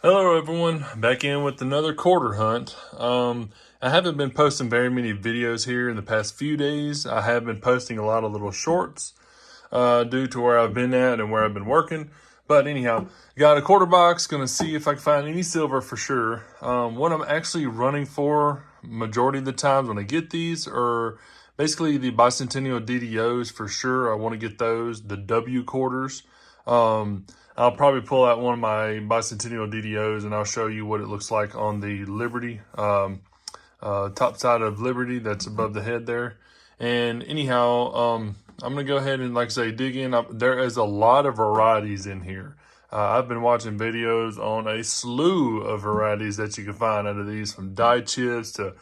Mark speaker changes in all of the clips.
Speaker 1: Hello everyone, back in with another quarter hunt. I haven't been posting very many videos here in the past few days. I have been posting a lot of little shorts due to where I've been at and where I've been working. But anyhow, got a quarter box, gonna see if I can find any silver for sure. What I'm actually running for majority of the times when I get these are basically the bicentennial DDOs for sure. I want to get those, the W quarters. I'll probably pull out one of my bicentennial DDOs and I'll show you what it looks like on the Liberty, top side of Liberty that's above the head there. And anyhow, I'm going to go ahead and, like I say, dig in. There is a lot of varieties in here. I've been watching videos on a slew of varieties that you can find out of these, from dye chips to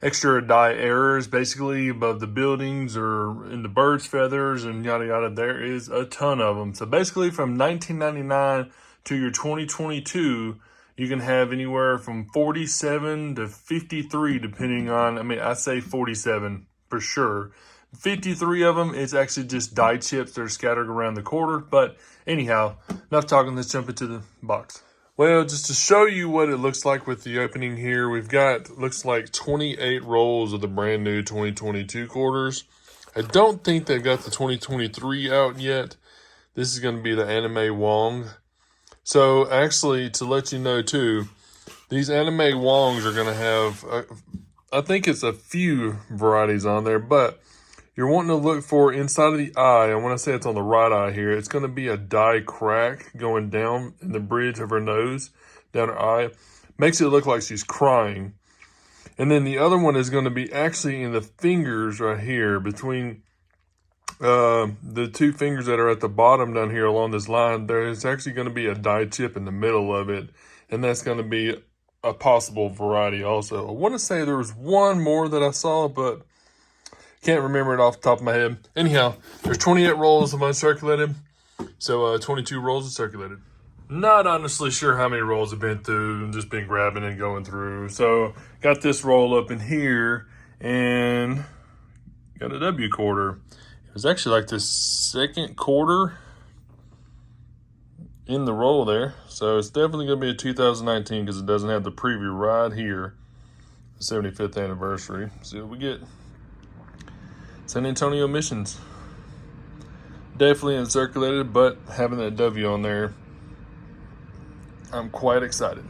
Speaker 1: extra dye errors, basically above the buildings or in the bird's feathers and yada yada. There is a ton of them. So basically from 1999 to your 2022, you can have anywhere from 47 to 53 depending on, I say 47 for sure. 53 of them is actually just dye chips that are scattered around the quarter. But anyhow, enough talking, let's jump into the box. Well, just to show you what it looks like with the opening here, we've got, looks like 28 rolls of the brand new 2022 quarters. I don't think they've got the 2023 out yet. This is going to be the Anime Wong. So actually, to let you know too, these Anime Wongs are going to have, I think it's a few varieties on there, but you're wanting to look for inside of the eye, and when I say it's on the right eye here, it's going to be a dye crack going down in the bridge of her nose, down her eye. Makes it look like she's crying. And then the other one is going to be actually in the fingers right here, between the two fingers that are at the bottom down here along this line. There's actually going to be a dye chip in the middle of it, and that's going to be a possible variety also. I want to say there was one more that I saw, but can't remember it off the top of my head. Anyhow, there's 28 rolls of uncirculated, so 22 rolls of circulated. Not honestly sure how many rolls I've been through, and just been grabbing and going through. So got this roll up in here and got a W quarter. It was actually like the second quarter in the roll there. So it's definitely going to be a 2019 because it doesn't have the preview right here. 75th anniversary. See what we get. San Antonio Missions. Definitely uncirculated, but having that W on there, I'm quite excited.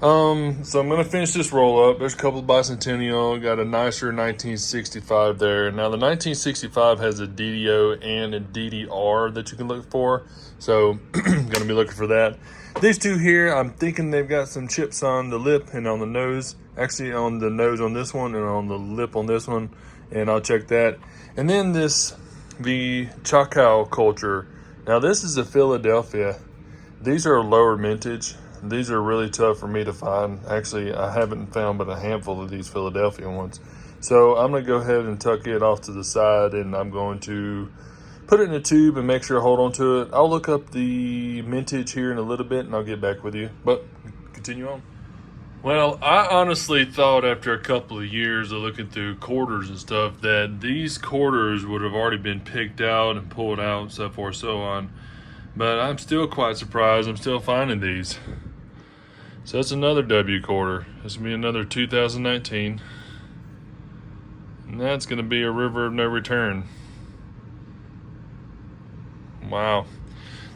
Speaker 1: So I'm going to finish this roll up. There's a couple of bicentennial. Got a nicer 1965 there. Now the 1965 has a DDO and a DDR that you can look for. So going to be looking for that. These two here, I'm thinking they've got some chips on the lip and on the nose. Actually on the nose on this one and on the lip on this one. And I'll check that. And then the Choctaw culture. Now this is a Philadelphia. These are lower mintage. These are really tough for me to find. Actually, I haven't found but a handful of these Philadelphia ones. So I'm going to go ahead and tuck it off to the side, and I'm going to put it in a tube and make sure I hold on to it. I'll look up the mintage here in a little bit, and I'll get back with you. But continue on. Well, I honestly thought after a couple of years of looking through quarters and stuff that these quarters would have already been picked out and pulled out and so forth, so on. But I'm still quite surprised I'm still finding these. So that's another W quarter. This will be another 2019. And that's going to be a river of no return. Wow.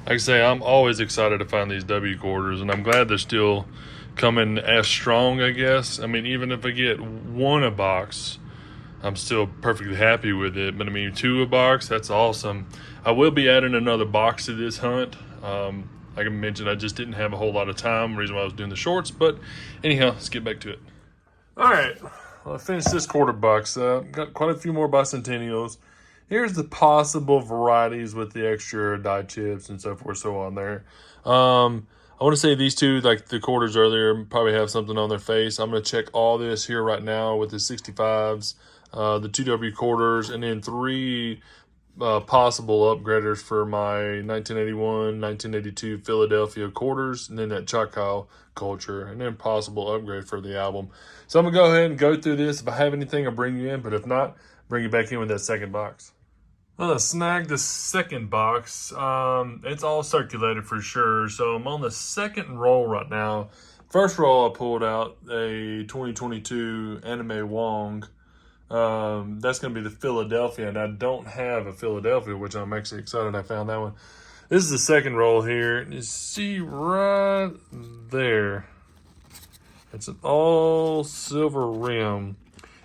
Speaker 1: Like I say, I'm always excited to find these W quarters, and I'm glad they're still coming as strong, I guess. Even if I get one a box, I'm still perfectly happy with it. But two a box, that's awesome. I will be adding another box to this hunt. Like I mentioned, I just didn't have a whole lot of time, reason why I was doing the shorts. But anyhow, let's get back to it. All right, well, I finished this quarter box. Got quite a few more bicentennials. Here's the possible varieties with the extra dye chips and so forth, so on there. I want to say these two, like the quarters earlier, probably have something on their face. I'm going to check all this here right now with the 65s, the 2W quarters, and then three possible upgraders for my 1981, 1982 Philadelphia quarters, and then that Choctaw culture, and then possible upgrade for the album. So I'm going to go ahead and go through this. If I have anything, I'll bring you in, but if not, bring you back in with that second box. Well, I snagged the second box. It's all circulated for sure. So I'm on the second roll right now. First roll, I pulled out a 2022 Anime Wong. That's going to be the Philadelphia, and I don't have a Philadelphia, which I'm actually excited I found that one. This is the second roll here. You see right there. It's an all silver rim.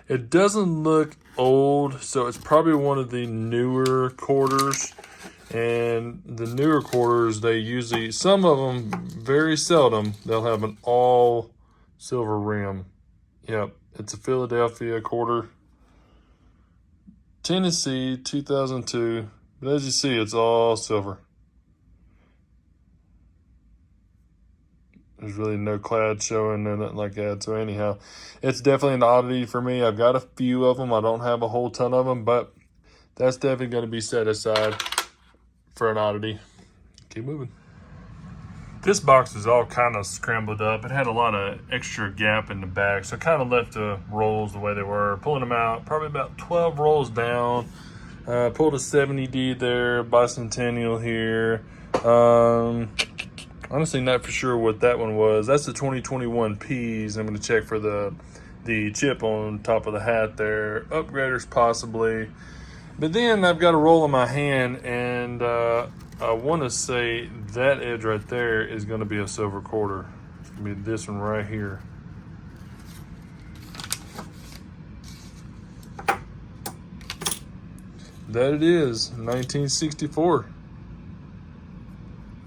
Speaker 1: It doesn't look old, so it's probably one of the newer quarters. And the newer quarters, they usually, some of them, very seldom, they'll have an all silver rim. Yep, it's a Philadelphia quarter. Tennessee, 2002. But as you see, it's all silver. There's really no clad showing or nothing like that. So anyhow, it's definitely an oddity for me. I've got a few of them. I don't have a whole ton of them, but that's definitely going to be set aside for an oddity. Keep moving. This box is all kind of scrambled up. It had a lot of extra gap in the back, so I kind of left the rolls the way they were. Pulling them out, probably about 12 rolls down. Pulled a 70D there, bicentennial here. Honestly, not for sure what that one was. That's the 2021 Ps. I'm going to check for the chip on top of the hat there. Upgraders possibly. But then I've got a roll in my hand, and I want to say that edge right there is going to be a silver quarter. It's going to be this one right here. That it is, 1964.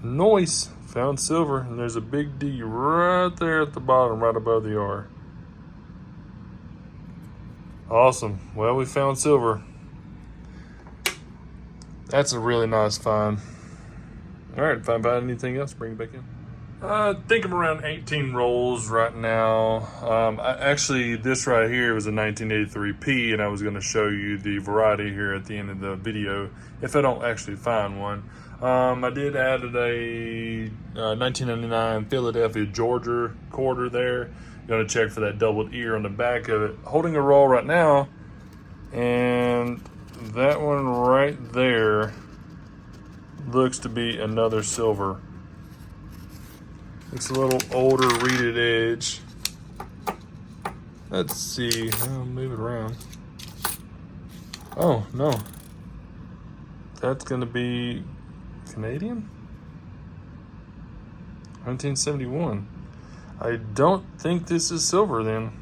Speaker 1: Nice. Found silver, and there's a big D right there at the bottom, right above the R. Awesome. Well, we found silver. That's a really nice find. All right, if I find anything else, bring it back in. I think I'm around 18 rolls right now. Actually, this right here was a 1983P, and I was going to show you the variety here at the end of the video if I don't actually find one. I did add a 1999 Philadelphia, Georgia quarter there. Going to check for that doubled ear on the back of it. Holding a roll right now, and that one right there looks to be another silver. It's a little older reeded edge. Let's see. I'll move it around. Oh, no. That's going to be Canadian? 1971. I don't think this is silver then.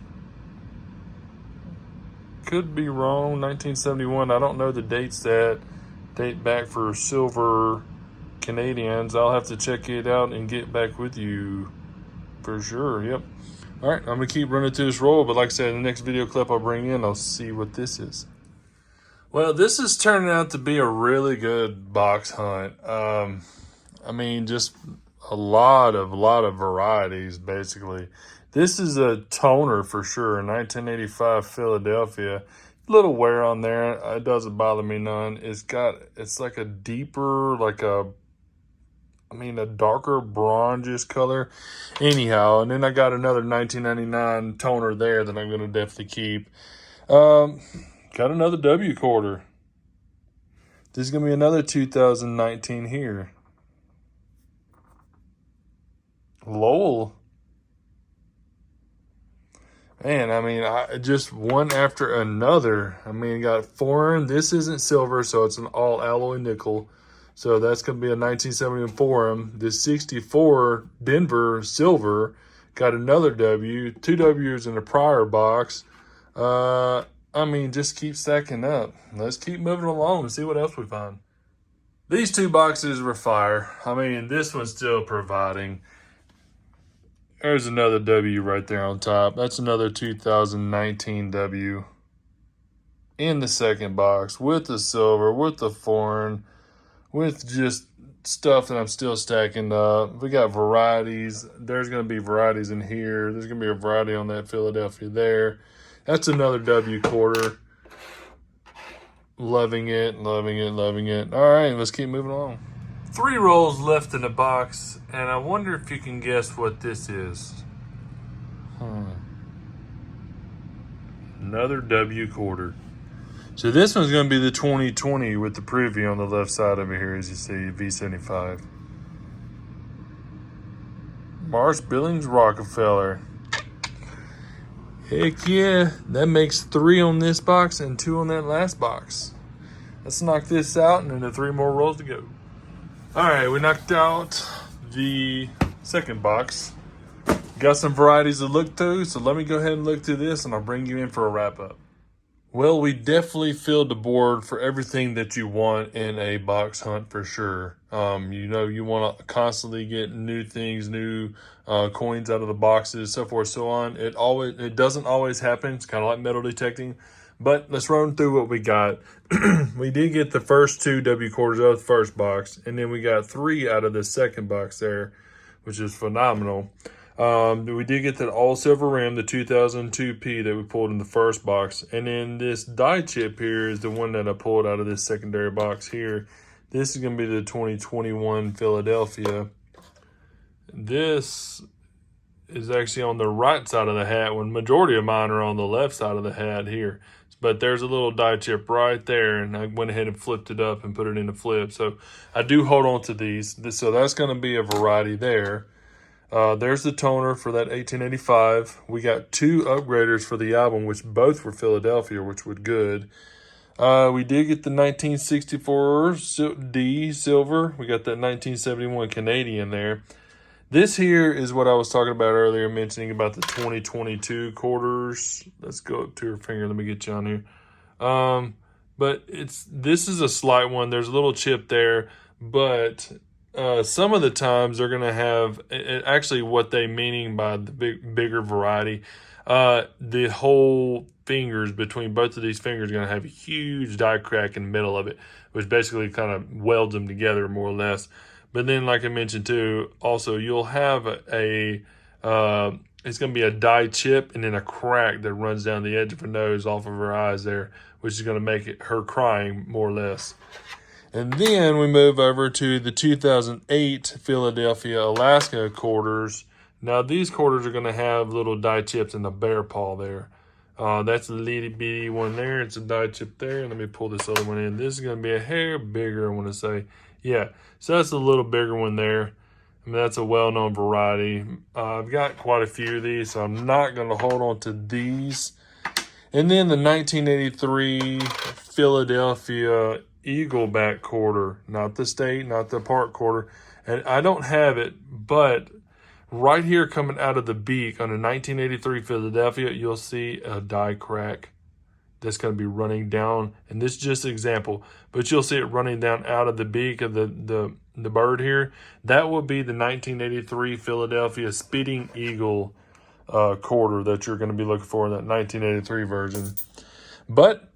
Speaker 1: Could be wrong. 1971. I don't know the dates that date back for silver Canadians. I'll have to check it out and get back with you for sure. Yep. All right, I'm gonna keep running through this roll, but like I said, in the next video clip I'll bring in, I'll see what this is. Well, this is turning out to be a really good box hunt. I mean, just a lot of varieties, basically. This is a toner for sure, 1985 Philadelphia. Little wear on there. It doesn't bother me none. It's like a deeper, like a darker bronzish color. Anyhow, and then I got another 1999 toner there that I'm going to definitely keep. Got another W quarter. This is going to be another 2019 here. Lowell. Man, I mean, just one after another. I mean, got foreign. This isn't silver, so it's an all alloy nickel. So that's going to be a 1971 Forum. This 64 Denver silver got another W. 2 W's in a prior box. I mean, just keep stacking up. Let's keep moving along and see what else we find. These two boxes were fire. I mean, this one's still providing. There's another W right there on top. That's another 2019 W in the second box with the silver, with the foreign, with just stuff that I'm still stacking up. We got varieties. There's going to be varieties in here. There's going to be a variety on that Philadelphia there. That's another W quarter. Loving it, loving it, loving it. All right, let's keep moving along. 3 rolls left in the box, and I wonder if you can guess what this is. Another W quarter. So this one's going to be the 2020 with the preview on the left side over here, as you see, V75. Marsh Billings Rockefeller. Heck yeah, that makes 3 on this box and 2 on that last box. Let's knock this out and then the 3 more rolls to go. All right, we knocked out the second box. Got some varieties to look through, so let me go ahead and look through this and I'll bring you in for a wrap up. Well, we definitely filled the board for everything that you want in a box hunt for sure. You know, you want to constantly get new things, new coins out of the boxes, so forth, so on. It doesn't always happen. It's kind of like metal detecting. But let's run through what we got. We did get the first 2 W quarters out of the first box, and then we got 3 out of the second box there, which is phenomenal. We did get that all silver rim, the 2002P that we pulled in the first box. And then this die chip here is the one that I pulled out of this secondary box here. This is going to be the 2021 Philadelphia. This is actually on the right side of the hat when majority of mine are on the left side of the hat here. But there's a little die chip right there, and I went ahead and flipped it up and put it in the flip. So I do hold on to these. So that's going to be a variety there. There's the toner for that 1885. We got 2 upgraders for the album, which both were Philadelphia, which were good. We did get the 1964 D silver. We got that 1971 Canadian there. This here is what I was talking about earlier, mentioning about the 2022 quarters. Let's go up to her finger. Let me get you on here. But this is a slight one. There's a little chip there, but some of the times they're going to have actually what they meaning by the bigger variety. The whole fingers between both of these fingers are going to have a huge die crack in the middle of it, which basically kind of welds them together more or less. But then, like I mentioned too, also you'll have it's going to be a die chip and then a crack that runs down the edge of her nose off of her eyes there, which is going to make her crying more or less. And then we move over to the 2008 Philadelphia Alaska quarters. Now these quarters are going to have little die chips in the bear paw there. That's a little bitty one there. It's a die chip there. Let me pull this other one in. This is going to be a hair bigger, I want to say. Yeah, so that's a little bigger one there. I mean, that's a well-known variety. I've got quite a few of these, so I'm not going to hold on to these. And then the 1983 Philadelphia Eagleback quarter, not the state, not the park quarter. And I don't have it, but right here coming out of the beak on the 1983 Philadelphia, you'll see a die crack that's going to be running down. And this is just an example, but you'll see it running down out of the beak of the bird here. That will be the 1983 Philadelphia Speeding Eagle quarter that you're going to be looking for in that 1983 version. But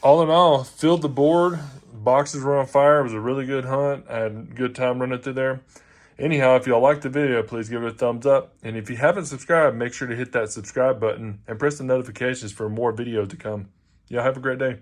Speaker 1: all in all, filled the board. Boxes were on fire. It was a really good hunt. I had a good time running through there. Anyhow, if y'all liked the video, please give it a thumbs up. And if you haven't subscribed, make sure to hit that subscribe button and press the notifications for more videos to come. Y'all have a great day.